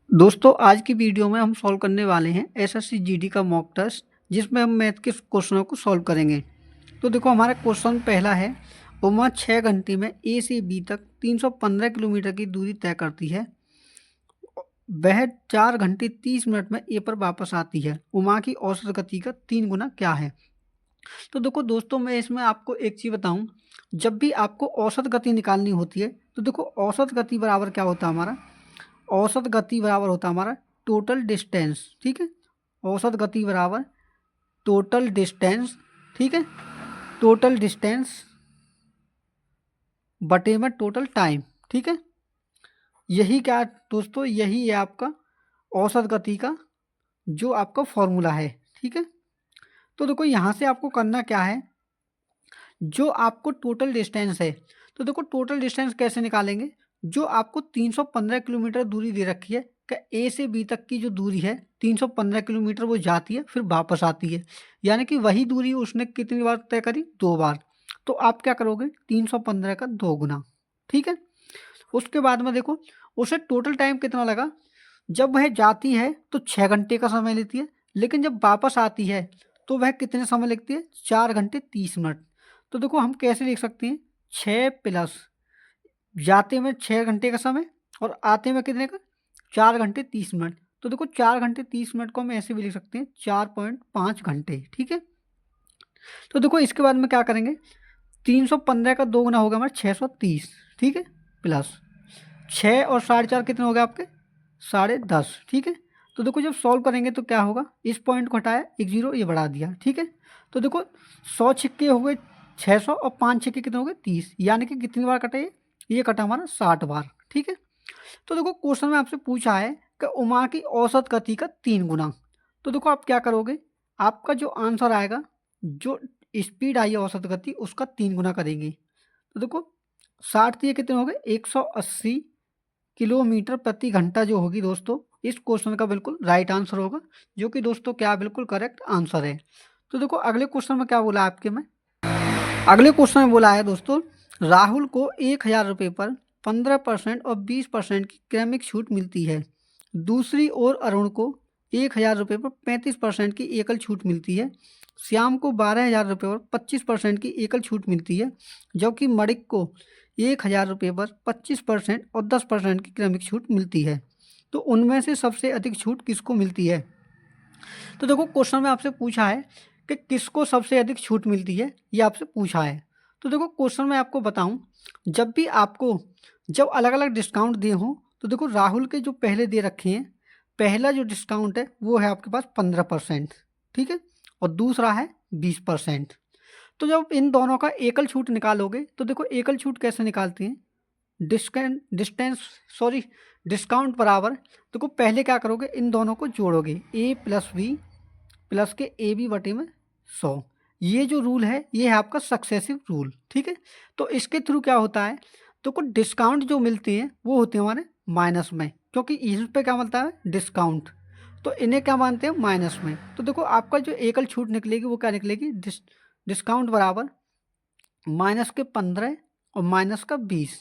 दोस्तों आज की वीडियो में हम सॉल्व करने वाले हैं एसएससी जीडी का मॉक टेस्ट जिसमें हम मैथ के क्वेश्चनों को सॉल्व करेंगे। तो देखो हमारा क्वेश्चन पहला है। उमा 6 घंटे में ए से बी तक 315 किलोमीटर की दूरी तय करती है। वह 4 घंटे 30 मिनट में ए पर वापस आती है। उमा की औसत गति का 3 गुना क्या है। तो देखो दोस्तों मैं इसमें आपको एक चीज़ बताऊं, जब भी आपको औसत गति निकालनी होती है तो देखो औसत गति बराबर क्या होता है हमारा, औसत गति बराबर होता है हमारा टोटल डिस्टेंस। ठीक है, औसत गति बराबर टोटल डिस्टेंस। ठीक है, टोटल डिस्टेंस बटे में टोटल टाइम। ठीक है, यही क्या है दोस्तों, यही है आपका औसत गति का जो आपका फॉर्मूला है। ठीक है, तो देखो यहाँ से आपको करना क्या है, जो आपको टोटल डिस्टेंस है तो देखो टोटल डिस्टेंस कैसे निकालेंगे। जो आपको 315 किलोमीटर दूरी दे रखी है कि ए से बी तक की जो दूरी है 315 किलोमीटर वो जाती है फिर वापस आती है, यानी कि वही दूरी उसने कितनी बार तय करी, 2 बार। तो आप क्या करोगे, 315 का 2 गुना। ठीक है, उसके बाद में देखो उसे टोटल टाइम कितना लगा। जब वह जाती है तो 6 घंटे का समय लेती है, लेकिन जब वापस आती है तो वह कितने समय लेती है, 4 घंटे 30 मिनट। तो देखो हम कैसे लिख सकते हैं, 6 प्लस जाते में 6 घंटे का समय और आते में कितने का, 4 घंटे 30 मिनट। तो देखो 4 घंटे 30 मिनट को हम ऐसे भी लिख सकते हैं 4.5 घंटे। ठीक है, तो देखो इसके बाद में क्या करेंगे, 315 का 2 गुना होगा हमारा 630। ठीक है, प्लस 6 और 4.5 कितने हो गए आपके, 10.5। ठीक है, तो देखो जब सॉल्व करेंगे तो क्या होगा, इस पॉइंट को हटाया, एक जीरो ये बढ़ा दिया। ठीक है, तो देखो 100 छिक्के हो गए 600 और 5 छिक्के कितने हो गए 30, यानी कि कितनी बार कटा ये कटा हमारा 60 बार। ठीक है, तो देखो क्वेश्चन में आपसे पूछा है कि उमा की औसत गति का 3 गुना। तो देखो आप क्या करोगे, आपका जो आंसर आएगा, जो स्पीड आई है औसत गति उसका 3 गुना करेंगे। तो देखो 60 दिए कितने हो गए, 180 किलोमीटर प्रति घंटा जो होगी दोस्तों, इस क्वेश्चन का बिल्कुल राइट आंसर होगा, जो कि दोस्तों क्या बिल्कुल करेक्ट आंसर है। तो देखो अगले क्वेश्चन में क्या बोला है आपके में, अगले क्वेश्चन में बोला है दोस्तों, राहुल को 1,000 रुपये पर 15% और 20% की क्रमिक छूट मिलती है। दूसरी ओर अरुण को 1,000 रुपये पर 35% की एकल छूट मिलती है। श्याम को 12,000 रुपये पर 25% की एकल छूट मिलती है, जबकि मणिक को 1,000 रुपये पर 25% और 10% की क्रमिक छूट मिलती है। तो उनमें से सबसे अधिक छूट किसको मिलती है। तो देखो क्वेश्चन में आपसे पूछा है कि किसको सबसे अधिक छूट मिलती है, ये आपसे पूछा है। तो देखो क्वेश्चन में आपको बताऊं, जब भी आपको जब अलग अलग डिस्काउंट दिए हों तो देखो राहुल के जो पहले दे रखे हैं, पहला जो डिस्काउंट है वो है आपके पास 15%। ठीक है, और दूसरा है 20%। तो जब इन दोनों का एकल छूट निकालोगे तो देखो एकल छूट कैसे निकालती हैं, डिस्काउंट डिस्टेंस सॉरी डिस्काउंट बराबर, देखो पहले क्या करोगे, इन दोनों को जोड़ोगे, ए प्लस बी प्लस के ए बी बटे में 100। ये जो रूल है ये है आपका सक्सेसिव रूल। ठीक है, तो इसके थ्रू क्या होता है, तो कुछ डिस्काउंट जो मिलते हैं वो होते हैं हमारे माइनस में, क्योंकि इस पे क्या मिलता है डिस्काउंट, तो इन्हें क्या मानते हैं माइनस में। तो देखो आपका जो एकल छूट निकलेगी वो क्या निकलेगी, डिस्काउंट बराबर -15 और -20,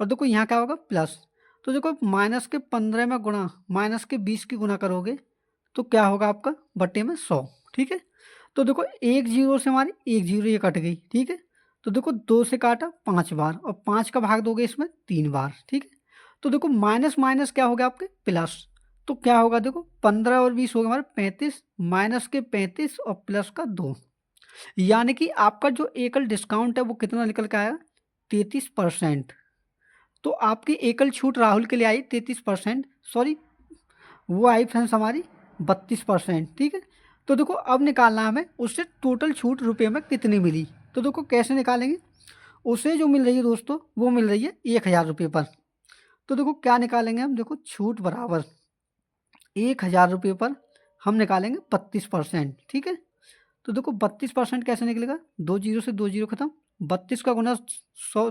और देखो यहाँ क्या होगा प्लस। तो देखो -15 में गुणा -20 की गुना करोगे तो क्या होगा आपका बटे में 100। ठीक है, तो देखो एक जीरो से हमारी एक जीरो ये कट गई। ठीक है, तो देखो 2 से काटा 5 बार और 5 का भाग दोगे इसमें 3 बार। ठीक है, तो देखो माइनस माइनस क्या हो गया आपके प्लस, तो क्या होगा देखो 15 और 20 हो गए हमारे 35, माइनस के 35 और प्लस का 2, यानी कि आपका जो एकल डिस्काउंट है वो कितना निकल के आया, 33%। तो आपकी एकल छूट राहुल के लिए आई 33%, सॉरी वो आई फ्रेंड्स हमारी 32%। ठीक है, तो देखो अब निकालना हमें उससे टोटल छूट रुपए में कितनी मिली। तो देखो कैसे निकालेंगे, उसे जो मिल रही है दोस्तों वो मिल रही है 1,000 रुपये पर। तो देखो क्या निकालेंगे हम, देखो छूट बराबर 1,000 रुपये पर हम निकालेंगे 32%। ठीक है, तो देखो 32% कैसे निकलेगा, 2 जीरो से 2 जीरो खत्म, 32 का गुना 100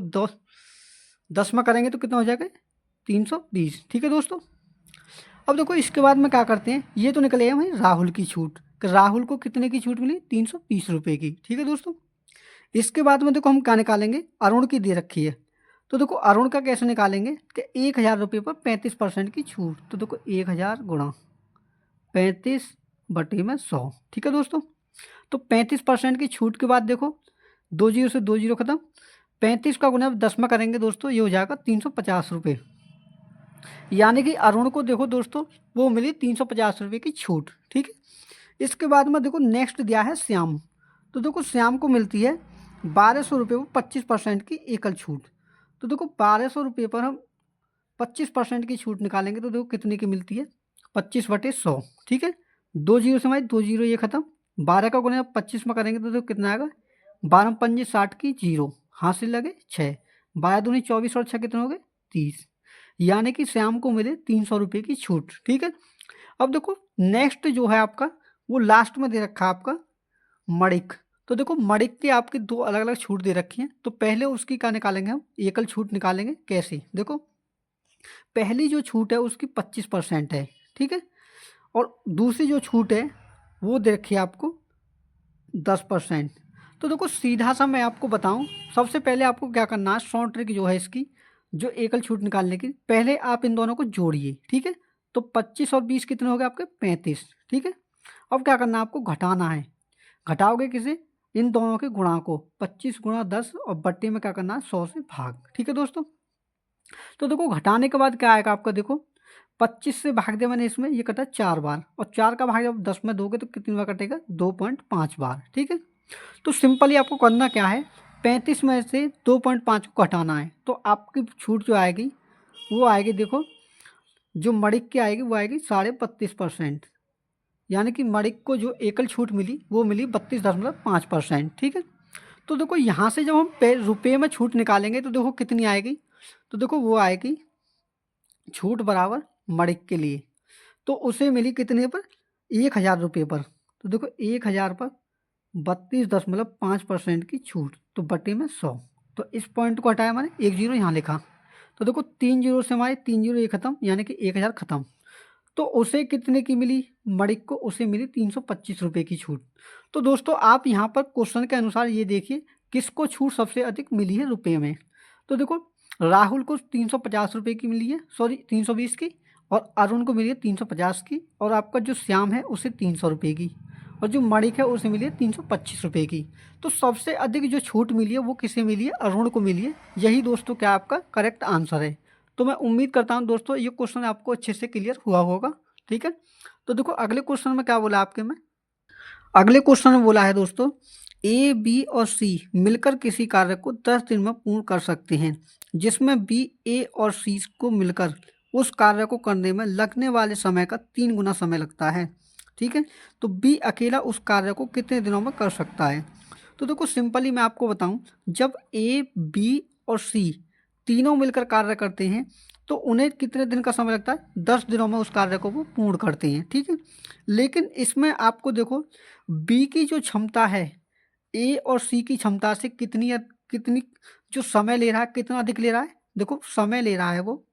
10 में करेंगे तो कितना हो जाएगा 320। ठीक है दोस्तों, अब देखो इसके बाद में क्या करते हैं, ये तो निकलेगा भाई राहुल की छूट, कि राहुल को कितने की छूट मिली, 320 रुपये की। ठीक है दोस्तों, इसके बाद में देखो हम क्या निकालेंगे, अरुण की दे रखी है। तो देखो अरुण का कैसे निकालेंगे कि 1000 रुपये पर 35% की छूट। तो देखो 1000 गुणा 35/100, ठीक है दोस्तों। तो 35% की छूट के बाद देखो 2 जीरो से 2 जीरो खत्म, 35 का गुना 10 में करेंगे दोस्तों, ये हो जाएगा 350 रुपये। यानी कि अरुण को देखो दोस्तों वो मिली 350 रुपये की छूट, ठीक है। इसके बाद में देखो नेक्स्ट दिया है श्याम। तो देखो श्याम को मिलती है 1200 रुपये पर 25% की एकल छूट। तो देखो 1200 रुपये पर हम 25% की छूट निकालेंगे तो देखो कितने की मिलती है, 25/100, ठीक है। 2 जीरो से हमारी 2 जीरो ये खत्म, 12 का गुना 25 में करेंगे तो देखो कितना आएगा, 12 पंजे 60 की जीरो, हासिल लगे 6, 12 दूनी 24 और 6 कितने हो गए 30। यानी कि श्याम को मिले 300 रुपये की छूट, ठीक है। अब देखो नेक्स्ट जो है आपका वो लास्ट में दे रखा है आपका मणिक। तो देखो मणिक के आपके दो अलग अलग छूट दे रखी हैं। तो पहले उसकी क्या निकालेंगे हम, एकल छूट निकालेंगे। कैसे, देखो पहली जो छूट है उसकी 25% है, ठीक है। और दूसरी जो छूट है वो दे रखी है आपको 10%। तो देखो सीधा सा मैं आपको बताऊं, सबसे पहले आपको क्या करना है, शॉर्ट ट्रिक जो है इसकी, जो एकल छूट निकालने की, पहले आप इन दोनों को जोड़िए, ठीक है। तो 25 और 20 कितने हो गए आपके 35, ठीक है। अब क्या करना है आपको, घटाना है। घटाओगे किसे, इन दोनों के गुणा को, 25 गुणा 10 और बट्टे में क्या करना है 100 से भाग, ठीक है दोस्तों। तो देखो घटाने के बाद क्या आएगा आपका, देखो 25 से भाग दिया मैंने, इसमें ये कटा 4 बार, और 4 का भाग जब 10 में दोगे तो कितनी बार कटेगा, 2.5 बार, ठीक है। तो सिंपली आपको करना क्या है, 35 में से 2.5 को घटाना है। तो आपकी छूट जो आएगी वो आएगी, देखो जो मणिक की आएगी वो आएगी 32.5%। यानी कि मणिक को जो एकल छूट मिली वो मिली 32.5%, ठीक है। तो देखो यहाँ से जब हम रुपये में छूट निकालेंगे तो देखो कितनी आएगी, तो देखो वो आएगी छूट बराबर मणिक के लिए, तो उसे मिली कितने पर, 1000 रुपये पर। तो देखो 1000 पर 32.5% की छूट, तो बटे में 100। तो इस पॉइंट को हटाया मैंने, 1 जीरो यहाँ लिखा। तो देखो 3 जीरो से हमारे 3 जीरो ये खत्म, यानी कि 1000 खत्म। तो उसे कितने की मिली, मणिक को उसे मिली 325 रुपये की छूट। तो दोस्तों आप यहाँ पर क्वेश्चन के अनुसार ये देखिए किसको छूट सबसे अधिक मिली है रुपये में। तो देखो राहुल को 350 रुपये की मिली है, सॉरी 320 की, और अरुण को मिली है 350 की, और आपका जो श्याम है उसे 300 रुपये की, और जो मणिक है उसे मिली है 325 रुपये की। तो सबसे अधिक जो छूट मिली है वो किसे मिली है, अरुण को मिली है। यही दोस्तों क्या आपका करेक्ट आंसर है। तो मैं उम्मीद करता हूं दोस्तों ये क्वेश्चन आपको अच्छे से क्लियर हुआ होगा, ठीक है। तो देखो अगले क्वेश्चन में क्या बोला आपके में, अगले क्वेश्चन में बोला है दोस्तों, ए बी और सी मिलकर किसी कार्य को 10 दिन में पूर्ण कर सकते हैं, जिसमें बी ए और सी को मिलकर उस कार्य को करने में लगने वाले समय का 3 गुना समय लगता है, ठीक है। तो बी अकेला उस कार्य को कितने दिनों में कर सकता है। तो देखो सिंपली मैं आपको बताऊं, जब ए बी और सी तीनों मिलकर कार्य करते हैं तो उन्हें कितने दिन का समय लगता है, 10 दिनों में उस कार्य को वो पूर्ण करते हैं, ठीक है। लेकिन इसमें आपको देखो बी की जो क्षमता है ए और सी की क्षमता से कितनी जो समय ले रहा है, कितना अधिक ले रहा है, देखो समय ले रहा है वो।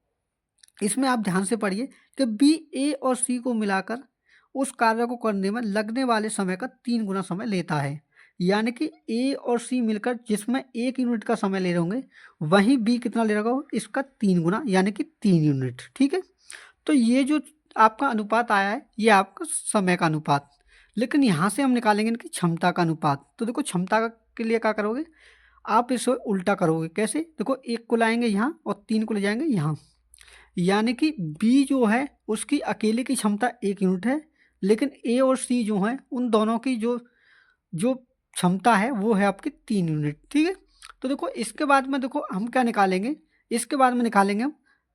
इसमें आप ध्यान से पढ़िए कि बी ए और सी को मिलाकर उस कार्य को करने में लगने वाले समय का 3 गुना समय लेता है। यानी कि ए और सी मिलकर जिसमें 1 यूनिट का समय ले रहे होंगे, वहीं बी कितना ले रहा होगा, इसका 3 गुना, यानी कि 3 यूनिट, ठीक है। तो ये जो आपका अनुपात आया है ये आपका समय का अनुपात। लेकिन यहाँ से हम निकालेंगे इनकी क्षमता का अनुपात। तो देखो क्षमता के लिए क्या करोगे, आप इसे उल्टा करोगे। कैसे, देखो 1 को लाएंगे यहाँ और 3 को ले जाएंगे यहाँ। यानी कि बी जो है उसकी अकेले की क्षमता 1 यूनिट है, लेकिन ए और सी जो है उन दोनों की जो जो क्षमता है वो है आपकी 3 यूनिट, ठीक है। तो देखो इसके बाद में देखो हम क्या निकालेंगे, इसके बाद में निकालेंगे हम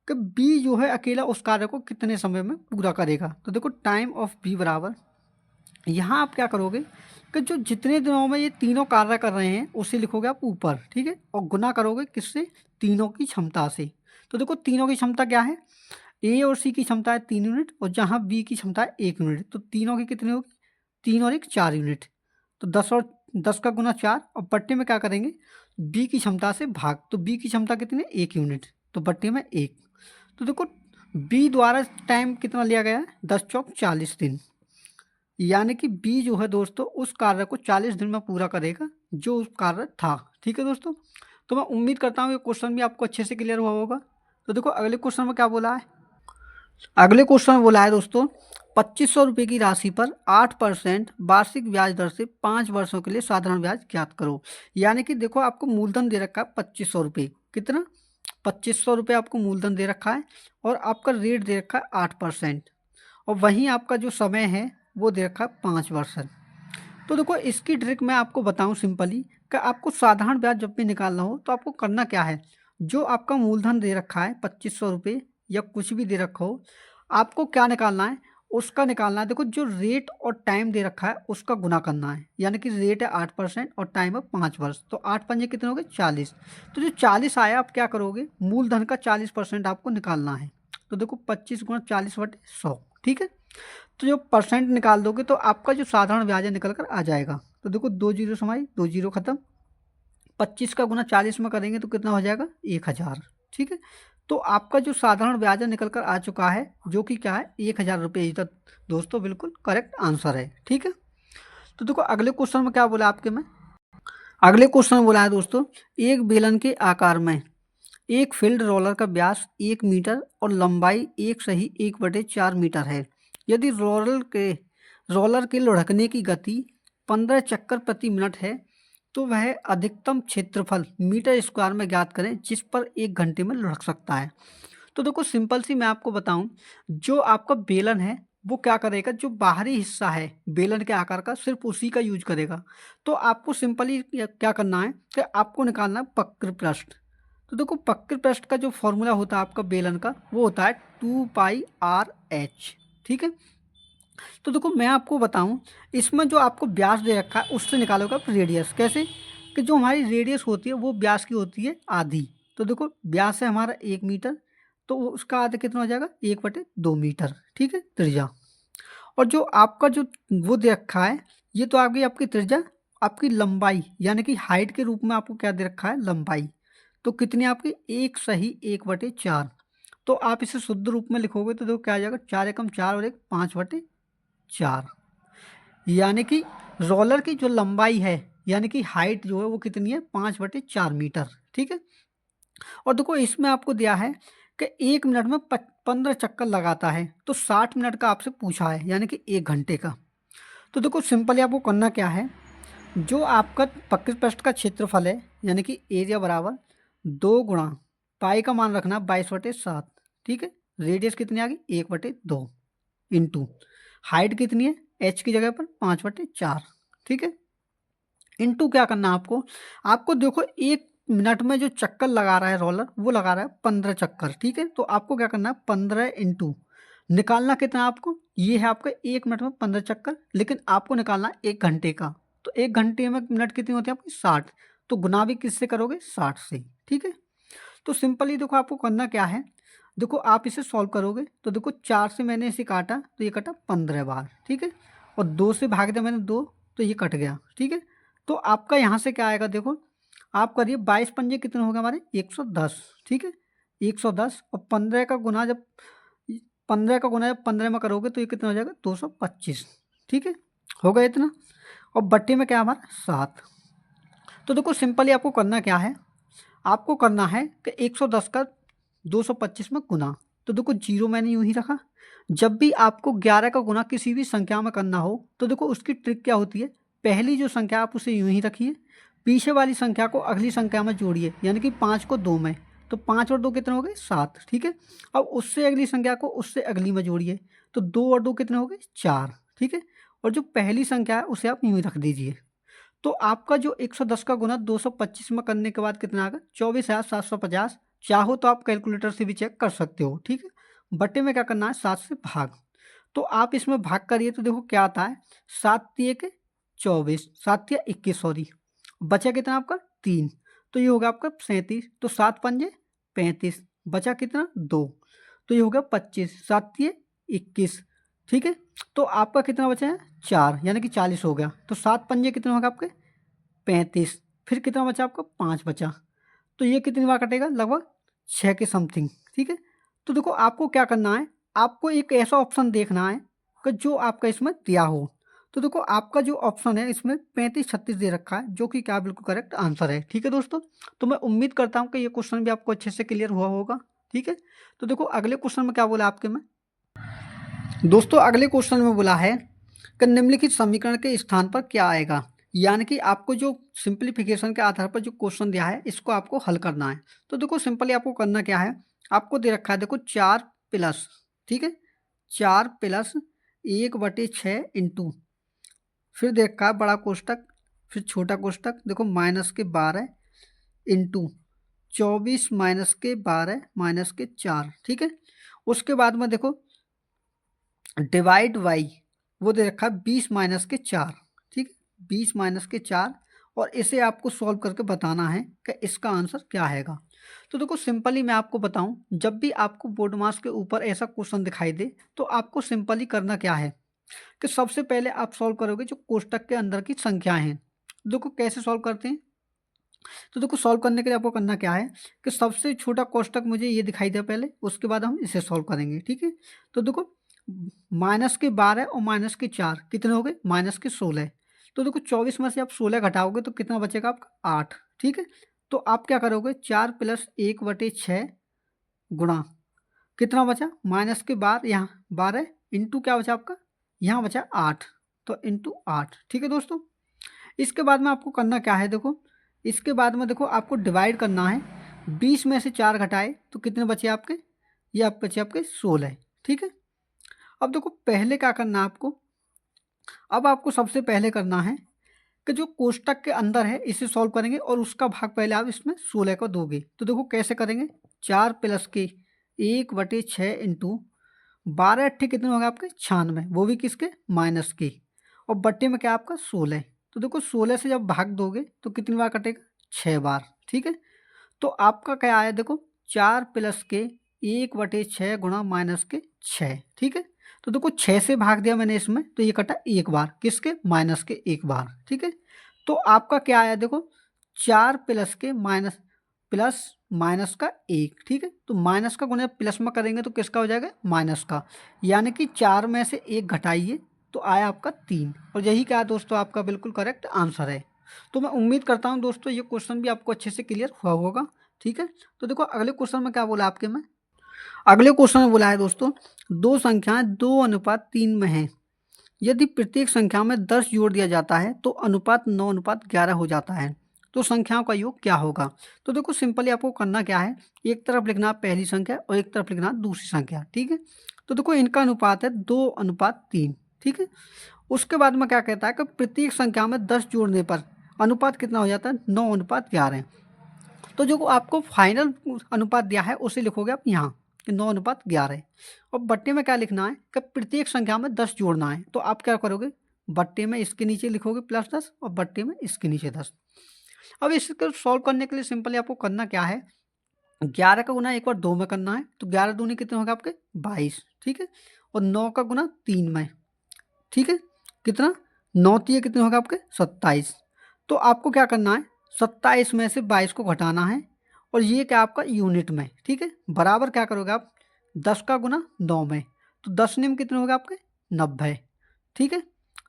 कि बी जो है अकेला उस कार्य को कितने समय में पूरा करेगा। तो देखो टाइम ऑफ बी बराबर, यहाँ आप क्या करोगे कि जो जितने दिनों में ये तीनों कार्य कर रहे हैं उसे लिखोगे आप ऊपर, ठीक है, और गुना करोगे किससे, तीनों की क्षमता से। तो देखो तीनों की क्षमता क्या है, ए और सी की क्षमता है 3 यूनिट, और जहाँ बी की क्षमता है 1 यूनिट। तो तीनों की कितनी होगी, 3 और 1 4 यूनिट। तो 10 और 10 का गुना 4, और बट्टे में क्या करेंगे, बी की क्षमता से भाग। तो बी की क्षमता कितनी है, 1 यूनिट, तो बट्टे में 1। तो देखो बी द्वारा टाइम कितना लिया गया है, 10 चौक 40 दिन। यानी कि बी जो है दोस्तों उस कार्य को 40 दिन में पूरा करेगा जो उस कार्य था, ठीक है दोस्तों। तो मैं उम्मीद करता हूँ ये क्वेश्चन भी आपको अच्छे से क्लियर हुआ होगा। तो देखो अगले क्वेश्चन में क्या बोला है, अगले क्वेश्चन में बोला है दोस्तों 2500 रुपये की राशि पर 8% वार्षिक ब्याज दर से 5 वर्षों के लिए साधारण ब्याज ज्ञात करो। यानी कि देखो आपको मूलधन दे रखा है 2500 रुपये, कितना 2500 रुपये आपको मूलधन दे रखा है और आपका रेट दे रखा है 8%, और वहीं आपका जो समय है वो दे रखा है 5 वर्ष। तो देखो इसकी ट्रिक मैं आपको बताऊं सिंपली कि आपको साधारण ब्याज जब भी निकालना हो तो आपको करना क्या है, जो आपका मूलधन दे रखा है 2500 रुपये या कुछ भी दे रखा हो, आपको क्या निकालना है, उसका निकालना है। देखो जो रेट और टाइम दे रखा है उसका गुना करना है, यानी कि रेट है 8% और टाइम है 5 वर्ष, तो 8 पंजे कितने हो गए 40। तो जो 40 आया आप क्या करोगे, मूलधन का 40% आपको निकालना है। तो देखो 25 गुणा 40/100, ठीक है। तो जो परसेंट निकाल दोगे तो आपका जो साधारण ब्याज है निकल कर आ जाएगा। तो देखो 2 जीरो समाई, 2 जीरो खत्म, 25 का गुना 40 में करेंगे तो कितना हो जाएगा 1000, ठीक है। तो आपका जो साधारण ब्याज है निकल कर आ चुका है, जो कि क्या है 1000 रुपये। तक दोस्तों बिल्कुल करेक्ट आंसर है, ठीक है। तो देखो अगले क्वेश्चन में क्या बोला आपके में, अगले क्वेश्चन में बोला है दोस्तों एक बेलन के आकार में एक फील्ड रोलर का व्यास 1 मीटर और लंबाई 1/4 मीटर है। यदि रोलर के लुढ़कने की गति 15 चक्कर प्रति मिनट है तो वह अधिकतम क्षेत्रफल मीटर स्क्वायर में ज्ञात करें जिस पर 1 घंटे में लुढ़क सकता है। तो देखो सिंपल सी मैं आपको बताऊं, जो आपका बेलन है वो क्या करेगा, जो बाहरी हिस्सा है बेलन के आकार का सिर्फ उसी का यूज करेगा। तो आपको सिंपली क्या करना है कि आपको निकालना है वक्र पृष्ठ। तो देखो वक्र पृष्ठ का जो फॉर्मूला होता है आपका बेलन का वो होता है 2πRh, ठीक है। तो देखो मैं आपको बताऊं, इसमें जो आपको व्यास दे रखा है उससे निकालोगे आप रेडियस। कैसे, कि जो हमारी रेडियस होती है वो व्यास की होती है आधी। तो देखो व्यास है हमारा 1 मीटर, तो उसका आधा कितना हो जाएगा 1/2 मीटर, ठीक है त्रिज्या। और जो आपका जो वो दे रखा है ये तो आ गई आपकी त्रिज्या, आपकी लंबाई यानी कि हाइट के रूप में आपको क्या दे रखा है लंबाई, तो कितनी आपकी 1/4। तो आप इसे शुद्ध रूप में लिखोगे तो देखो क्या आ जाएगा 4 एकम 4 और 1 5/4, यानी कि रोलर की जो लंबाई है यानी कि हाइट जो है वो कितनी है 5/4 मीटर, ठीक है। और देखो इसमें आपको दिया है कि 1 मिनट में 15 चक्कर लगाता है, तो 60 मिनट का आपसे पूछा है यानी कि 1 घंटे का। तो देखो सिंपली आपको करना क्या है, जो आपका वक्र पृष्ठ का क्षेत्रफल है यानी कि एरिया बराबर 2 गुणा पाई का मान रखना 22/7, ठीक है। रेडियस कितनी आ गई 1/2 इंटू हाइट कितनी है एच की जगह पर 5/4, ठीक है। इंटू क्या करना है आपको, आपको देखो 1 मिनट में जो चक्कर लगा रहा है रोलर वो लगा रहा है 15 चक्कर, ठीक है। तो आपको क्या करना है 15 इंटू निकालना कितना है आपको, ये है आपका 1 मिनट में 15 चक्कर, लेकिन आपको निकालना है 1 घंटे का। तो 1 घंटे में मिनट कितनी होती है आपकी 60, तो गुना भी किससे करोगे 60 से, ठीक है। तो सिंपली देखो आपको करना क्या है, देखो आप इसे सॉल्व करोगे तो देखो 4 से मैंने इसे काटा तो ये कटा 15 बार, ठीक है। और 2 से भाग दिया मैंने 2, तो ये कट गया, ठीक है। तो आपका यहाँ से क्या आएगा, देखो आप करिए 22 पंजे कितने हो गए हमारे 110, ठीक है। 110 और 15 का गुना जब 15 में करोगे तो ये कितना हो जाएगा 225, ठीक है। हो गया इतना, और बट्टे में क्या हमारा 7। तो देखो सिंपली आपको करना क्या है, आपको करना है कि 110 का 225 में गुना। तो देखो जीरो मैंने यूं ही रखा। जब भी आपको 11 का गुना किसी भी संख्या में करना हो तो देखो उसकी ट्रिक क्या होती है, पहली जो संख्या आप उसे यूं ही रखिए, पीछे वाली संख्या को अगली संख्या में जोड़िए, यानी कि 5 को 2 में, तो 5 और 2 कितने हो गए 7, ठीक है। अब उससे अगली संख्या को उससे अगली में जोड़िए, तो 2 और 2 कितने हो गए 4, ठीक है। और जो पहली संख्या है उसे आप यूं ही रख दीजिए। तो आपका जो 110 का गुना 225 में करने के बाद कितना आएगा 24,750। चाहो तो आप कैलकुलेटर से भी चेक कर सकते हो, ठीक है। बटे में क्या करना है 7 से भाग, तो आप इसमें भाग करिए तो देखो क्या आता है 7 तिये 24, 7 तिया 21, सॉरी, बचा कितना आपका 3, तो ये होगा आपका 37। तो 7 पंजे 35, बचा कितना 2, तो ये होगा 25, 7 तिये 21, ठीक है। तो आपका कितना बचा है 4, यानी कि 40 हो गया। तो 7 पंजे कितने होगा आपके 35, फिर कितना बचा आपका 5 बचा, तो ये कितनी बार कटेगा लगभग 6 के समथिंग, ठीक है। तो देखो आपको क्या करना है, आपको एक ऐसा ऑप्शन देखना है कि जो आपका इसमें दिया हो। तो देखो आपका जो ऑप्शन है इसमें 35-36 दे रखा है, जो कि क्या बिल्कुल करेक्ट आंसर है। ठीक है दोस्तों, तो मैं उम्मीद करता हूँ कि ये क्वेश्चन भी आपको अच्छे से क्लियर हुआ होगा। ठीक है, तो देखो अगले क्वेश्चन में क्या बोला आपके में दोस्तों, अगले क्वेश्चन में बोला है कि निम्नलिखित समीकरण के स्थान पर क्या आएगा। यानी कि आपको जो सिंप्लीफिकेशन के आधार पर जो क्वेश्चन दिया है इसको आपको हल करना है। तो देखो सिंपली आपको करना क्या है, आपको दे रखा है देखो 4 प्लस, ठीक है, 4 प्लस 1/6 इंटू, फिर दे रखा है बड़ा कोष्टक, फिर छोटा कोष्टक, देखो -12 इंटू 24 -12 -4। ठीक है, उसके बाद में देखो डिवाइड बाई, वो दे रखा है 20-4। ठीक है, 20-4, और इसे आपको सॉल्व करके बताना है कि इसका आंसर क्या आएगा। तो देखो सिंपली मैं आपको बताऊं, जब भी आपको बोर्ड मास के ऊपर ऐसा क्वेश्चन दिखाई दे तो आपको सिंपली करना क्या है कि सबसे पहले आप सॉल्व करोगे जो कोष्टक के अंदर की संख्याएं हैं। देखो कैसे सॉल्व करते हैं, तो देखो सॉल्व करने के लिए आपको करना क्या है कि सबसे छोटा कोष्टक मुझे ये दिखाई दे पहले, उसके बाद हम इसे सॉल्व करेंगे। ठीक है, तो देखो -12 और -4 कितने हो गए, -16। तो देखो 24 में से आप 16 घटाओगे तो कितना बचेगा आपका 8। ठीक है, तो आप क्या करोगे 4 + 1/6 गुणा कितना बचा -12, यहाँ 12 इंटू क्या बचा आपका, यहाँ बचा 8, तो इंटू 8। ठीक है दोस्तों, इसके बाद में आपको करना क्या है, देखो इसके बाद में देखो आपको डिवाइड करना है। 20 में से 4 घटाए तो कितने बचे आपके, ये आप बचे आपके 16। ठीक है, अब देखो पहले क्या करना है आपको, अब आपको सबसे पहले करना है कि जो कोष्टक के अंदर है इसे सॉल्व करेंगे और उसका भाग पहले आप इसमें 16 को दोगे। तो देखो कैसे करेंगे, 4 + के 1/6 इंटू 12 अट्ठे कितने होंगे आपके 96, वो भी किसके माइनस के, और बट्टे में क्या आपका 16। तो देखो 16 से जब भाग दोगे तो कितनी बार कटेगा, 6 बार। ठीक है, तो आपका क्या आया देखो 4 + के 1/6 गुणा -6। ठीक है, तो देखो 6 से भाग दिया मैंने इसमें तो ये कटा एक बार, किसके माइनस के एक बार। ठीक है, तो आपका क्या आया देखो 4 + के प्लस माइनस का 1। ठीक है, तो माइनस का गुणा प्लस में करेंगे तो किसका हो जाएगा, माइनस का, यानी कि 4 में से 1 घटाइए तो आया आपका 3, और यही क्या है दोस्तों आपका बिल्कुल करेक्ट आंसर है। तो मैं उम्मीद करता हूं दोस्तों ये क्वेश्चन भी आपको अच्छे से क्लियर हुआ होगा। ठीक है, तो देखो अगले क्वेश्चन में क्या बोला आपके में, अगले क्वेश्चन में बोला है दोस्तों, दो संख्याएं 2:3 में हैं, यदि प्रत्येक संख्या में 10 जोड़ दिया जाता है तो अनुपात 9:11 हो जाता है, तो संख्याओं का योग क्या होगा। तो देखो सिंपली आपको करना क्या है, एक तरफ लिखना पहली संख्या और एक तरफ लिखना दूसरी संख्या। ठीक है, तो देखो इनका अनुपात है 2:3। ठीक है, उसके बाद में क्या कहता है कि प्रत्येक संख्या में 10 जोड़ने पर अनुपात कितना हो जाता है, 9:11। तो जो आपको फाइनल अनुपात दिया है उसे लिखोगे आप यहाँ कि 9:11, और बट्टे में क्या लिखना है कि प्रत्येक संख्या में 10 जोड़ना है। तो आप क्या करोगे, बट्टे में इसके नीचे लिखोगे +10 और बट्टे में इसके नीचे 10। अब इसको सॉल्व करने के लिए सिंपली आपको करना क्या है, 11 का गुना एक बार 2 में करना है, तो 11 दूनी कितने होगा आपके 22। ठीक है, और 9 का गुना 3 में, ठीक है, कितना 9 3 कितने होगा आपके 27। तो आपको क्या करना है 27 में से 22 को घटाना है, और ये क्या आपका यूनिट में। ठीक है, बराबर क्या करोगे आप 10 का गुना 9 में, तो 10 निम कितने हो गए आपके 90। ठीक है,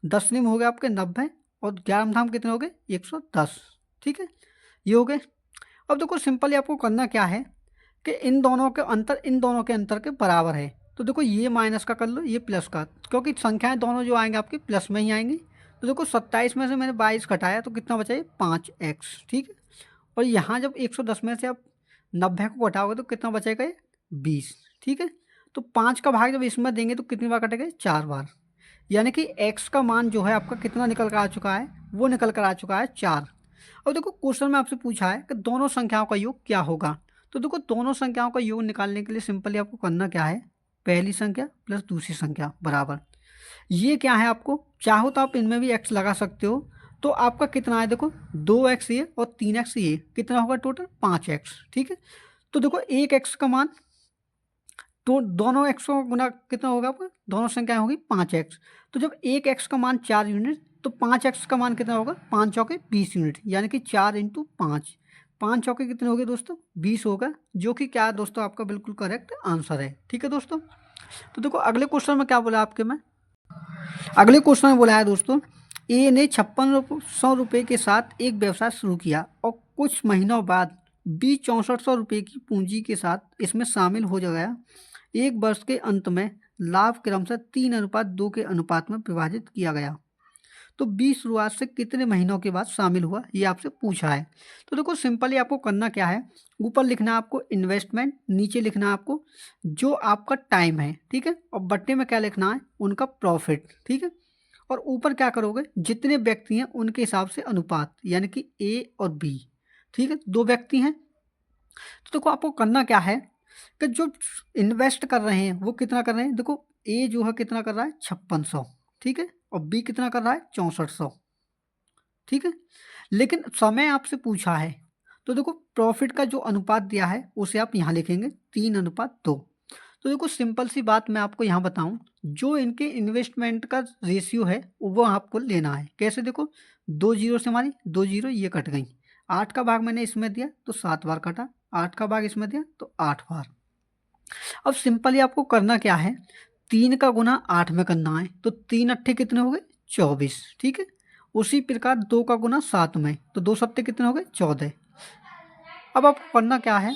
10 निम हो गए आपके 90, और 11 धाम कितने हो गए 110। ठीक है, ये हो गए। अब देखो सिंपली आपको करना क्या है कि इन दोनों के अंतर के बराबर है। तो देखो ये माइनस का कर लो, ये प्लस का, क्योंकि संख्याएं दोनों जो आएंगे आपके प्लस में ही आएंगी। तो देखो 27 में से मैंने 22 घटाया तो कितना बचा, ये 5x। ठीक है, और यहाँ जब 110 में से आप 90 को घटाओगे तो कितना बचेगा, ये 20। ठीक है, तो 5 का भाग जब इसमें देंगे तो कितनी बार कटेगा, 4 बार, यानी कि x का मान जो है आपका कितना निकल कर आ चुका है, वो निकल कर आ चुका है 4। अब देखो क्वेश्चन में आपसे पूछा है कि दोनों संख्याओं का योग क्या होगा। तो देखो दोनों संख्याओं का योग निकालने के लिए सिंपली आपको करना क्या है, पहली संख्या प्लस दूसरी संख्या बराबर, ये क्या है, आपको चाहो तो आप इनमें भी x लगा सकते हो। तो आपका कितना है देखो 2x ये और 3x ये, कितना होगा टोटल 5x। ठीक है, तो देखो एक x का मान, तो दोनों x को गुना कितना होगा आपका, दोनों संख्याएं होगी 5x। तो जब एक x का मान 4 यूनिट तो 5x का मान कितना होगा, 5 चौके 20 यूनिट, यानी कि 4 × 5, 5 चौके कितने हो गए दोस्तों 20 होगा, जो कि क्या है दोस्तों आपका बिल्कुल करेक्ट आंसर है। ठीक है दोस्तों, तो देखो अगले क्वेश्चन में क्या बोला आपके में, अगले क्वेश्चन में बोला है दोस्तों, ए ने 5600 रुपये के साथ एक व्यवसाय शुरू किया और कुछ महीनों बाद बी 6400 रुपये की पूंजी के साथ इसमें शामिल हो गया। एक वर्ष के अंत में लाभ क्रमशः 3:2 के अनुपात में विभाजित किया गया। तो बी शुरुआत से कितने महीनों के बाद शामिल हुआ, ये आपसे पूछा है। तो देखो सिंपली आपको करना क्या है, ऊपर लिखना है आपको इन्वेस्टमेंट, नीचे लिखना है आपको जो आपका टाइम है, ठीक है, और बट्टे में क्या लिखना है, उनका प्रॉफिट, ठीक है, और ऊपर क्या करोगे, जितने व्यक्ति हैं उनके हिसाब से अनुपात, यानी कि ए और बी, ठीक है, 2 व्यक्ति हैं। तो देखो आपको करना क्या है कि जो इन्वेस्ट कर रहे हैं वो कितना कर रहे हैं, देखो ए जो है कितना कर रहा है 5600, ठीक है, और बी कितना कर रहा है 6400, ठीक है, लेकिन समय आपसे पूछा है तो देखो प्रॉफिट का जो अनुपात दिया है उसे आप यहाँ लिखेंगे 3:2। तो देखो सिंपल सी बात मैं आपको यहाँ बताऊँ, जो इनके इन्वेस्टमेंट का रेशियो है वो आपको लेना है। कैसे, देखो 2 जीरो से हमारी 2 जीरो ये कट गई, 8 का भाग मैंने इसमें दिया तो 7 बार कटा, 8 का भाग इसमें दिया तो 8 बार। अब सिंपली आपको करना क्या है, 3 का गुना 8 में करना है, तो 3 अट्ठे कितने हो गए 24, ठीक है। उसी प्रकार 2 का गुना 7 में, तो 2 सत्ते कितने हो गए 14। अब आपको करना क्या है,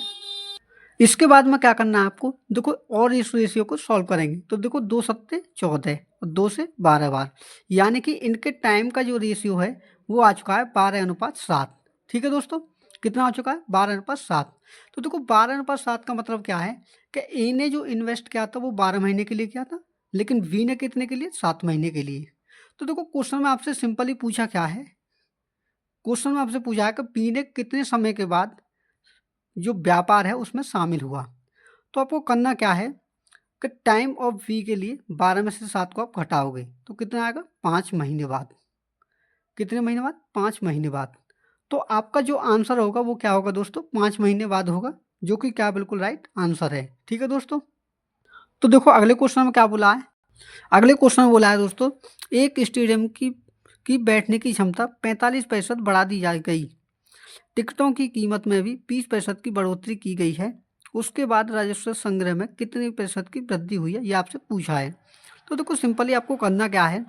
इसके बाद में क्या करना है आपको, देखो और इस रेशियो को सॉल्व करेंगे। तो देखो 2 सत्ते 14 और 2 से 12 बार, यानी कि इनके टाइम का जो रेशियो है वो आ चुका है 12:7, ठीक है दोस्तों। कितना आ चुका है 12:7। तो देखो 12:7 का मतलब क्या है कि ए ने जो इन्वेस्ट किया था वो 12 महीने के लिए किया था, लेकिन बी ने कितने के लिए, 7 महीने के लिए। तो देखो क्वेश्चन में आपसे सिंपली पूछा क्या है, क्वेश्चन में आपसे पूछा है कि बी ने कितने समय के बाद जो व्यापार है उसमें शामिल हुआ। तो आपको करना क्या है कि टाइम ऑफ बी के लिए 12 में से 7 को आप घटाओगे तो कितना आएगा 5 महीने बाद। कितने महीने बाद, 5 महीने बाद। तो आपका जो आंसर होगा वो क्या होगा दोस्तों, 5 महीने बाद होगा, जो कि क्या बिल्कुल राइट आंसर है, ठीक है दोस्तों। तो देखो अगले क्वेश्चन में क्या बोला है, अगले क्वेश्चन में बोला है दोस्तों, एक स्टेडियम की बैठने की क्षमता 45% बढ़ा दी जा गई, टिकटों की कीमत में भी 20% की बढ़ोतरी की गई है, उसके बाद राजस्व संग्रह में कितने प्रतिशत की वृद्धि हुई है, ये आपसे पूछा है। तो देखो सिंपली आपको करना क्या है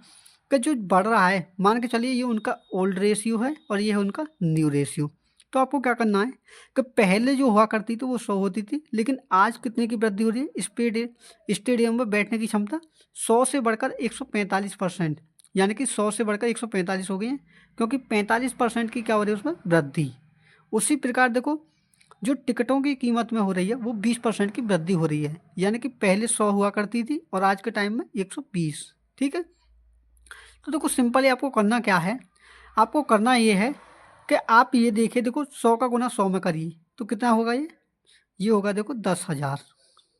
कि जो बढ़ रहा है, मान के चलिए ये उनका ओल्ड रेशियो है और ये है उनका न्यू रेशियो। तो आपको क्या करना है कि पहले जो हुआ करती थी वो 100 होती थी, लेकिन आज कितने की वृद्धि हो रही है, स्टेडियम में बैठने की क्षमता 100 से बढ़कर 145%, यानी कि 100 से बढ़कर 145 हो गई है, क्योंकि 45% की क्या हो रही है उसमें वृद्धि। उसी प्रकार देखो जो टिकटों की कीमत में हो रही है वो 20% की वृद्धि हो रही है, यानी कि पहले 100 हुआ करती थी और आज के टाइम में 120, ठीक है। तो देखो सिंपली आपको करना क्या है, आपको करना ये है कि आप ये देखिए, देखो 100 का गुना 100 में करिए तो कितना होगा, ये होगा देखो 10,000,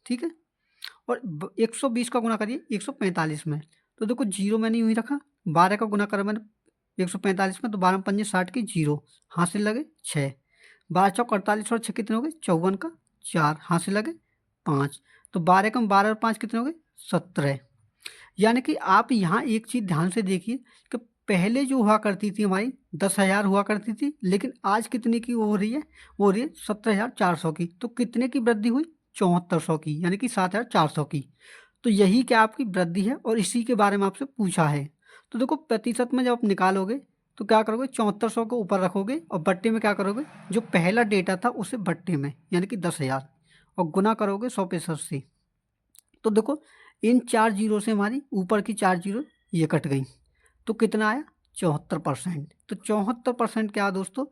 ठीक है, और 120 का गुना करिए 145 में, तो देखो जीरो मैंने यूँ ही रखा, 12 का गुना करा मैंने 145 में, तो 12 पंजे 60 की जीरो, हासिल लगे 6, 12 चौक 48 और 6 कितने हो गए 54 का 4, हासिल लगे 5, तो 12 कम 12 और 5 कितने हो गए 17। यानी कि आप यहाँ एक चीज़ ध्यान से देखिए कि पहले जो हुआ करती थी हमारी 10,000 हुआ करती थी, लेकिन आज कितने की वो हो रही है, वो हो रही है 17,400 की। तो कितने की वृद्धि हुई 7400 की, यानी कि 7,400 की। तो यही क्या आपकी वृद्धि है और इसी के बारे में आपसे पूछा है। तो देखो प्रतिशत में जब आप निकालोगे तो क्या करोगे 7400 को ऊपर रखोगे और बट्टे में क्या करोगे, जो पहला डेटा था उसे बट्टे में यानी कि 10,000 और गुना करोगे 100% से। तो देखो इन 4 जीरो से हमारी ऊपर की 4 जीरो ये कट गई, तो कितना आया 74%। तो 74% क्या दोस्तों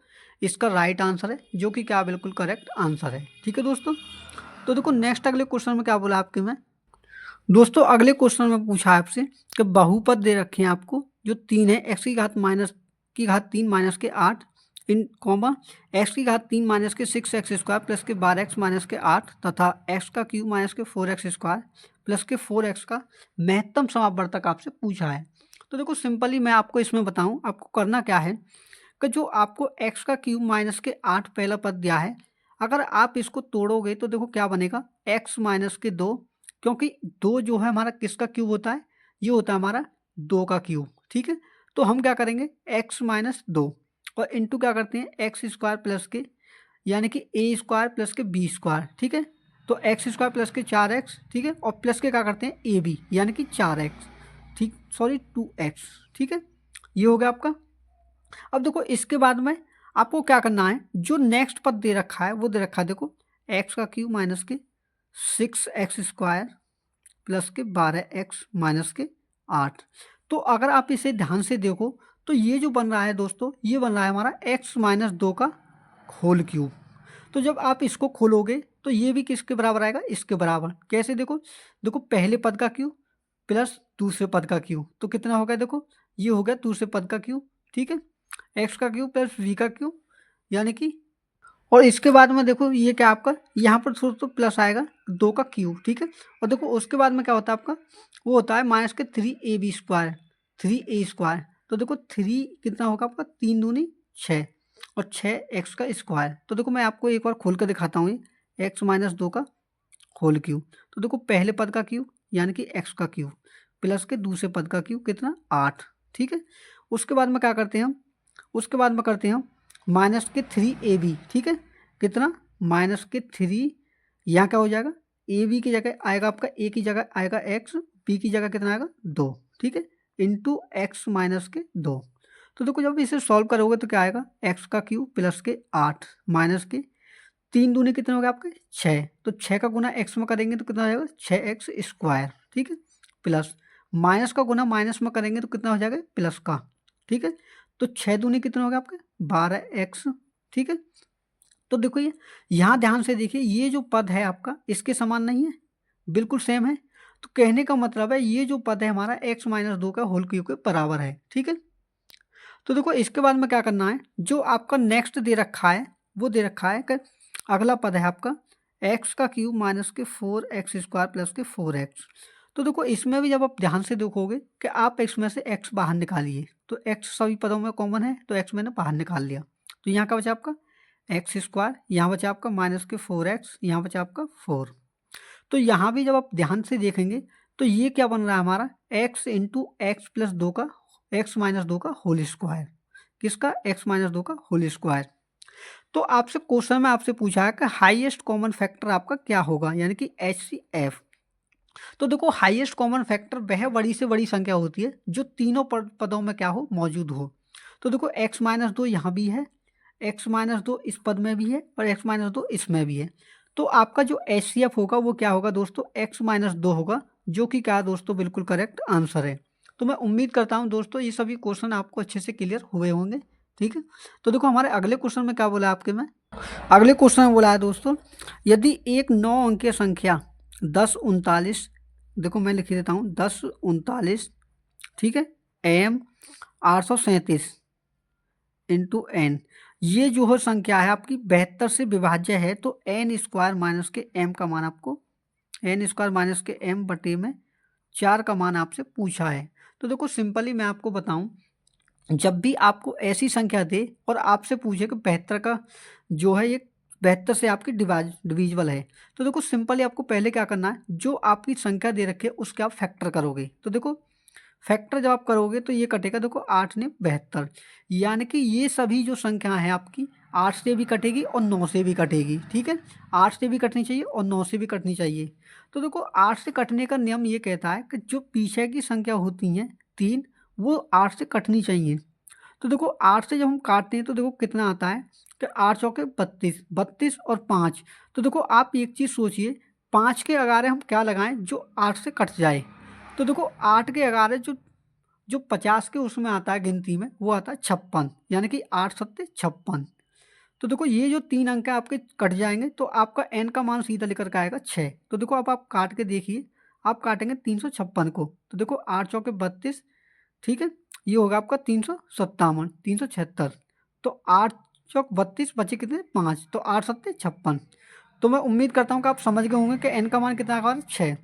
इसका राइट आंसर है, जो कि क्या बिल्कुल करेक्ट आंसर है, ठीक है दोस्तों। तो देखो नेक्स्ट अगले क्वेश्चन में क्या बोला आपके में दोस्तों, अगले क्वेश्चन में पूछा है आपसे कि बहुपद दे रखे हैं आपको जो 3 है, एक्स की घात 3 माइनस के 8 इन कॉमा एक्स की घात 3 माइनस के 6x² प्लस के 12x माइनस के 8 तथा एक्स का क्यूब माइनस के 4x² प्लस के 4x का महत्तम समापवर्तक आपसे पूछा है। तो देखो सिंपली मैं आपको इसमें बताऊं, आपको करना क्या है कि जो आपको एक्स का क्यूब माइनस के 8 पहला पद दिया है, अगर आप इसको तोड़ोगे तो देखो क्या बनेगा एक्स माइनस के 2, क्योंकि 2 जो है हमारा किसका क्यूब होता है, ये होता है हमारा 2 का क्यूब, ठीक है। तो हम क्या करेंगे एक्स माइनस 2 और इंटू क्या करते हैं एक्स स्क्वायर प्लस के, यानी कि ए स्क्वायर प्लस के बी स्क्वायर, ठीक है। तो एक्स स्क्वायर प्लस के 4x, ठीक है, और प्लस के क्या करते हैं ए बी यानी कि 4x। ठीक, सॉरी 2x, ठीक है, ये हो गया आपका। अब देखो इसके बाद में आपको क्या करना है, जो नेक्स्ट पद दे रखा है वो दे रखा है, देखो एक्स का क्यूब माइनस के 6x² प्लस के 12x माइनस के 8। तो अगर आप इसे ध्यान से देखो तो ये जो बन रहा है दोस्तों, ये बन रहा है हमारा x माइनस 2 का होल क्यूब। तो जब आप इसको खोलोगे तो ये भी किसके बराबर आएगा, इसके बराबर। कैसे, देखो देखो पहले पद का क्यूब प्लस दूसरे पद का क्यूब, तो कितना हो गया, देखो ये हो गया दूसरे पद का क्यूब, ठीक है, एक्स का क्यूब प्लस वी का क्यूब, यानी कि, और इसके बाद में देखो ये क्या आपका, यहाँ पर सोचो प्लस आएगा 2 का क्यूब, ठीक है, और देखो उसके बाद में क्या होता है आपका, वो होता है माइनस के 3ab², 3a²। तो देखो 3 कितना होगा आपका, 3 दूनी 6 और 6x का स्क्वायर। तो देखो मैं आपको एक बार खोल कर दिखाता हूँ, ये x माइनस 2 का होल क्यूब। तो देखो पहले पद का क्यूब यानी कि x का क्यूब प्लस के दूसरे पद का क्यूब कितना 8, ठीक है। उसके बाद में क्या करते हैं हम, उसके बाद में करते हैं हम माइनस के 3ab, ठीक है, कितना माइनस के 3, यहाँ क्या हो जाएगा, ए बी की जगह आएगा आपका, ए की जगह आएगा एक्स, बी की जगह कितना आएगा 2, ठीक है, इंटू एक्स माइनस के 2। तो देखो जब इसे सॉल्व करोगे तो क्या आएगा, एक्स का क्यूब प्लस के 8 माइनस के 3 दूनी कितने हो गए आपके 6, तो 6 का गुना एक्स में करेंगे तो कितना हो जाएगा 6x², ठीक है, प्लस माइनस का गुना माइनस में करेंगे तो कितना हो जाएगा प्लस का, ठीक है। तो 6 दूनी कितने हो गए आपके 12x, ठीक है। तो देखो ये यहाँ ध्यान से देखिए, ये जो पद है आपका इसके समान नहीं है, बिल्कुल सेम है। तो कहने का मतलब है ये जो पद है हमारा x माइनस 2 का होल क्यूब के बराबर है, ठीक है। तो देखो इसके बाद में क्या करना है, जो आपका नेक्स्ट दे रखा है वो दे रखा है कि अगला पद है आपका x का क्यूब माइनस के 4x² प्लस के 4x। तो देखो इसमें भी जब आप ध्यान से देखोगे कि आप x में से x बाहर निकालिए, तो x सभी पदों में कॉमन है, तो x मैंने बाहर निकाल लिया। तो यहाँ का बचा आपका x², यहाँ बचा आपका माइनस के 4x, यहाँ बचा आपका 4। तो यहाँ भी जब आप ध्यान से देखेंगे तो ये क्या बन रहा है हमारा x इंटू एक्स प्लस 2 का x माइनस 2 का होल स्क्वायर, किसका x माइनस 2 का होल स्क्वायर। तो आपसे क्वेश्चन में आपसे पूछा है कि हाईएस्ट कॉमन फैक्टर आपका क्या होगा, यानी कि HCF। तो देखो हाईएस्ट कॉमन फैक्टर वह बड़ी से बड़ी संख्या होती है जो तीनों पदों में क्या हो, मौजूद हो। तो देखो x माइनस 2 यहाँ भी है, x माइनस 2 इस पद में भी है और x माइनस 2 इसमें भी है। तो आपका जो HCF होगा वो क्या होगा दोस्तों, x माइनस 2 होगा, जो कि क्या दोस्तों बिल्कुल करेक्ट आंसर है। तो मैं उम्मीद करता हूँ दोस्तों ये सभी क्वेश्चन आपको अच्छे से क्लियर हुए होंगे, ठीक है। तो देखो हमारे अगले क्वेश्चन में क्या बोला आपके में, अगले क्वेश्चन में बोला है दोस्तों, यदि एक 9 अंकीय संख्या 1039, देखो मैं लिख देता हूँ 1039, ठीक है, एम 837 इंटू एन, ये जो है संख्या है आपकी 72 से विभाज्य है, तो n² माइनस के m का मान आपको, n² माइनस के m बटे में 4 का मान आपसे पूछा है। तो देखो सिंपली मैं आपको बताऊं, जब भी आपको ऐसी संख्या दे और आपसे पूछे कि 72 का जो है ये 72 से आपकी डिविजिबल है, तो देखो सिंपली आपको पहले क्या करना है, जो आपकी संख्या दे रखी है उसके आप फैक्टर करोगे। तो देखो फैक्टर जब आप करोगे तो ये कटेगा, देखो 8 ने 72, यानी कि ये सभी जो संख्या है आपकी 8 से भी कटेगी और 9 से भी कटेगी, ठीक है, 8 से भी कटनी चाहिए और 9 से भी कटनी चाहिए। तो देखो 8 से कटने का नियम ये कहता है कि जो पीछे की संख्या होती हैं 3, वो 8 से कटनी चाहिए। तो देखो 8 से जब हम काटते हैं तो देखो कितना आता है कि 8 चौके 32, 32 और 5। तो देखो आप एक चीज़ सोचिए, 5 के अगारे हम क्या लगाएं जो 8 से कट जाए। तो देखो 8 के अगारे जो जो 50 के उसमें आता है गिनती में, वो आता है 56, यानी कि 8 सत्ते 56। तो देखो ये जो 3 अंक है आपके कट जाएंगे, तो आपका एन का मान सीधा लेकर के आएगा 6। तो देखो अब आप काट के देखिए, आप काटेंगे 356 को, तो देखो 8 चौके 32, ठीक है, ये होगा आपका 357, 376। तो 8 चौक 32 बचे कितने 5, तो 8 सत्ते 56। तो मैं उम्मीद करता हूँ कि आप समझ गए होंगे कि एन का मान कितना होगा 6।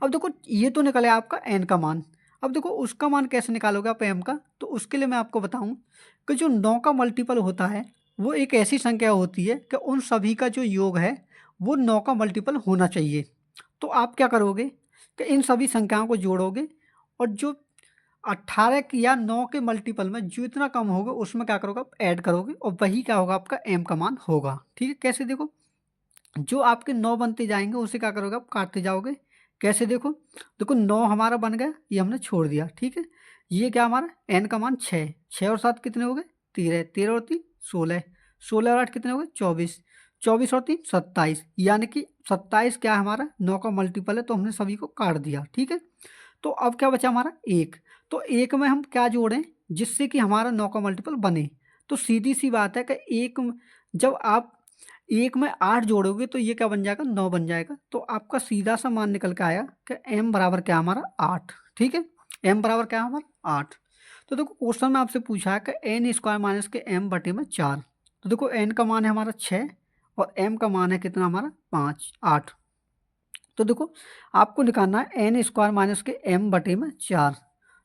अब देखो ये तो निकले आपका एन का मान, अब देखो उसका मान कैसे निकालोगे आप एम का, तो उसके लिए मैं आपको बताऊं कि जो 9 का मल्टीपल होता है वो एक ऐसी संख्या होती है कि उन सभी का जो योग है वो 9 का मल्टीपल होना चाहिए। तो आप क्या करोगे कि इन सभी संख्याओं को जोड़ोगे और जो 18 या 9 के मल्टीपल में जो इतना कम होगा उसमें क्या करोगे आप ऐड करोगे, और वही क्या होगा आपका एम का मान होगा, ठीक है। कैसे, देखो जो आपके 9 बनते जाएंगे उसे क्या करोगे आप काटते जाओगे, कैसे देखो, देखो 9 हमारा बन गया, ये हमने छोड़ दिया, ठीक है। ये क्या हमारा n का मान 6, 6 और 7 कितने हो गए 13, 13 और 3 16, 16 और 8 कितने हो गए 24, 24 और 3 27, यानी कि 27 क्या है हमारा 9 का मल्टीपल है, तो हमने सभी को काट दिया, ठीक है। तो अब क्या बचा हमारा 1, तो 1 में हम क्या जोड़ें जिससे कि हमारा 9 का मल्टीपल बने। तो सीधी सी बात है कि जब आप 1 में 8 जोड़ोगे तो ये क्या बन जाएगा 9 बन जाएगा। तो आपका सीधा सा मान निकल के आया कि m बराबर क्या हमारा 8, ठीक है। m बराबर क्या है हमारा 8। तो देखो क्वेश्चन में आपसे पूछा है कि n स्क्वायर माइनस के m बटे में 4। तो देखो n का मान है हमारा 6 और m का मान है कितना हमारा 8। तो देखो आपको निकालना है n स्क्वायर माइनस के m बटे में 4।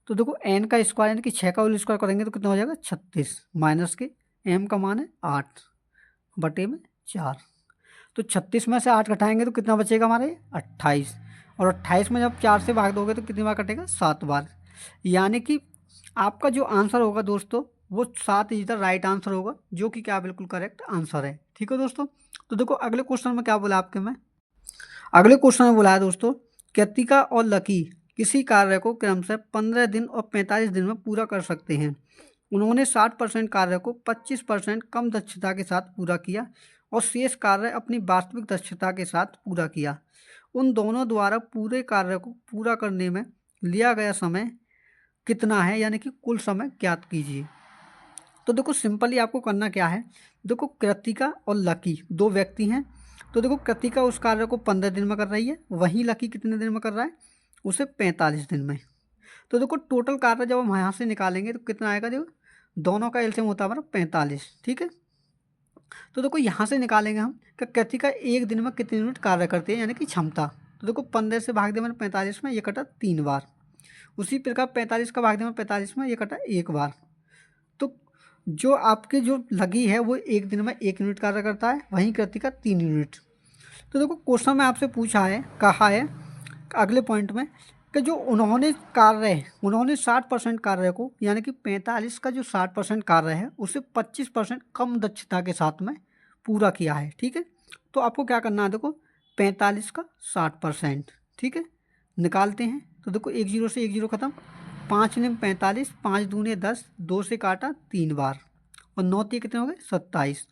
तो देखो n का स्क्वायर यानी कि 6 का होल स्क्वायर करेंगे तो कितना हो जाएगा 36, माइनस के m का मान है 8 बटे में 4। तो 36 में से 8 घटाएंगे तो कितना बचेगा हमारे 28, और 28 में जब 4 से भाग दोगे तो कितनी बार कटेगा 7 बार। यानी कि आपका जो आंसर होगा दोस्तों वो 7 इज द राइट आंसर होगा, जो कि क्या बिल्कुल करेक्ट आंसर है, ठीक है दोस्तों। तो देखो अगले क्वेश्चन में क्या बोला आपके में, अगले क्वेश्चन में बोला है दोस्तों, कृतिका और लकी किसी कार्य को क्रमशः 15 दिन और 45 दिन में पूरा कर सकते हैं। उन्होंने 60% कार्य को 25% कम दक्षता के साथ पूरा किया और शेष कार्य अपनी वास्तविक दक्षता के साथ पूरा किया। उन दोनों द्वारा पूरे कार्य को पूरा करने में लिया गया समय कितना है, यानी कि कुल समय ज्ञात कीजिए। तो देखो सिंपली आपको करना क्या है, देखो कृतिका और लकी दो व्यक्ति हैं। तो देखो कृतिका उस कार्य को 15 दिन में कर रही है, वहीं लकी कितने दिन में कर रहा है, उसे 45 दिन में। तो देखो टोटल कार्य जब हम यहाँ से निकालेंगे तो कितना आएगा, देखो दोनों का एलसीएम होता है हमारा 45, ठीक है। तो देखो यहाँ से निकालेंगे हम कि कृतिका एक दिन में कितने यूनिट कार्य करती है, यानी कि क्षमता। तो देखो 15 से भाग दिया मैंने 45 में, ये कटा 3 बार। उसी प्रकार 45 का भाग दिया मैं 45 में, ये कटा 1 बार। तो जो आपके जो लगी है वो एक दिन में 1 यूनिट कार्य करता है, वहीं कृतिका 3 यूनिट। तो देखो क्वेश्चन में आपसे पूछा है, कहा है अगले पॉइंट में कि जो उन्होंने 60% कार्य को, यानी कि 45 का जो 60% कार्य है उसे 25% कम दक्षता के साथ में पूरा किया है, ठीक है। तो आपको क्या करना है, देखो 45 का 60%, ठीक है, निकालते हैं। तो देखो 1 0 से 1 0 खत्म, 5 ने 45, 5 दूने 10, 2 से काटा 3 बार, और 9 3 कितने हो गए 27।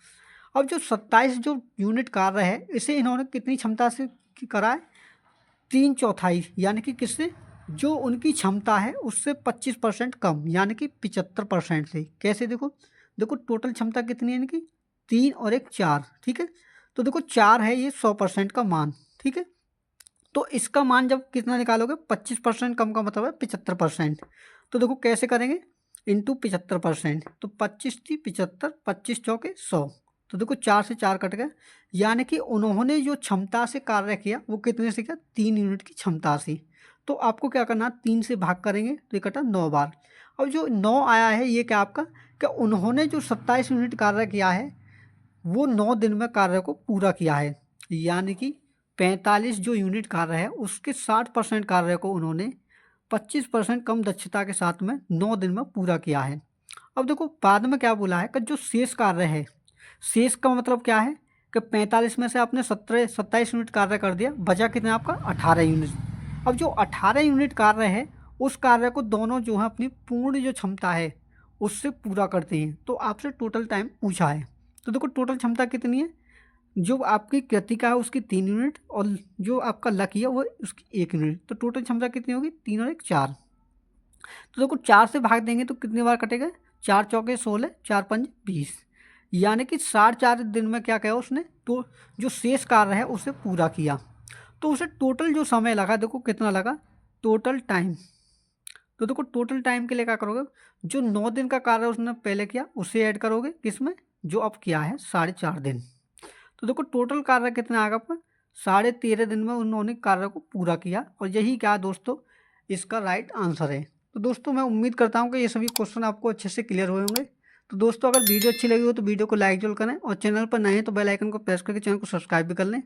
अब जो 27 जो यूनिट कार्य है इसे इन्होंने कितनी क्षमता से करा है, 3/4, यानी कि किससे, जो उनकी क्षमता है उससे 25% कम, यानी कि 75% से। कैसे देखो, देखो टोटल क्षमता कितनी है इनकी 3 और 1 4, ठीक है। तो देखो 4 है ये 100% का मान, ठीक है। तो इसका मान जब कितना निकालोगे 25% कम का मतलब है 75%। तो देखो कैसे करेंगे, इंटू 75%, तो 25 थी 75, 25 चौके 100। तो देखो 4 से 4 कट गए, यानी कि उन्होंने जो क्षमता से कार्य किया वो कितने से किया, 3 यूनिट की क्षमता से। तो आपको क्या करना, 3 से भाग करेंगे तो ये कटा 9 बार। अब जो 9 आया है ये क्या आपका, कि उन्होंने जो 27 यूनिट कार्य किया है वो 9 दिन में कार्य को पूरा किया है, यानी कि 45 जो यूनिट कार्य है उसके 60% कार्य को उन्होंने 25% कम दक्षता के साथ में 9 दिन में पूरा किया है। अब देखो बाद में क्या बोला है कि जो शेष कार्य है, शेष का मतलब क्या है कि 45 में से आपने 27 यूनिट कार्य कर दिया, बचा कितना आपका 18 यूनिट। अब जो 18 यूनिट कार्य है उस कार्य को दोनों जो है अपनी पूर्ण जो क्षमता है उससे पूरा करते हैं। तो आपसे टोटल टाइम पूछा है, तो देखो टोटल क्षमता कितनी है, जो आपकी कृतिका है उसकी 3 यूनिट और जो आपका लकी है वो उसकी 1 यूनिट। तो टोटल क्षमता कितनी होगी 3 और 1 4। तो देखो 4 से भाग देंगे तो कितनी बार कटेगा, 4 चौके 16, 4 5 20, यानी कि 4.5 दिन में क्या किया उसने, तो जो शेष कार्य है उसे पूरा किया। तो उसे टोटल जो समय लगा देखो कितना लगा, टोटल टाइम। तो देखो टोटल टाइम के लिए क्या करोगे, जो 9 दिन का कार्य उसने पहले किया उसे ऐड करोगे किसमें, जो अब किया है 4.5 दिन। तो देखो टोटल कार्य कितना आएगा आपका, 13.5 दिन में उन्होंने कार्य को पूरा किया, और यही क्या दोस्तों इसका राइट आंसर है। तो दोस्तों मैं उम्मीद करता हूँ कि ये सभी क्वेश्चन आपको अच्छे से क्लियर हुए होंगे। तो दोस्तों अगर वीडियो अच्छी लगी हो तो वीडियो को लाइक जरूर करें, और चैनल पर नए हैं तो बेल आइकन को प्रेस करके चैनल को सब्सक्राइब भी कर लें।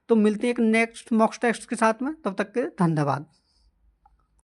तो मिलते हैं एक नेक्स्ट मॉक टेस्ट के साथ में, तब तक के लिए धन्यवाद।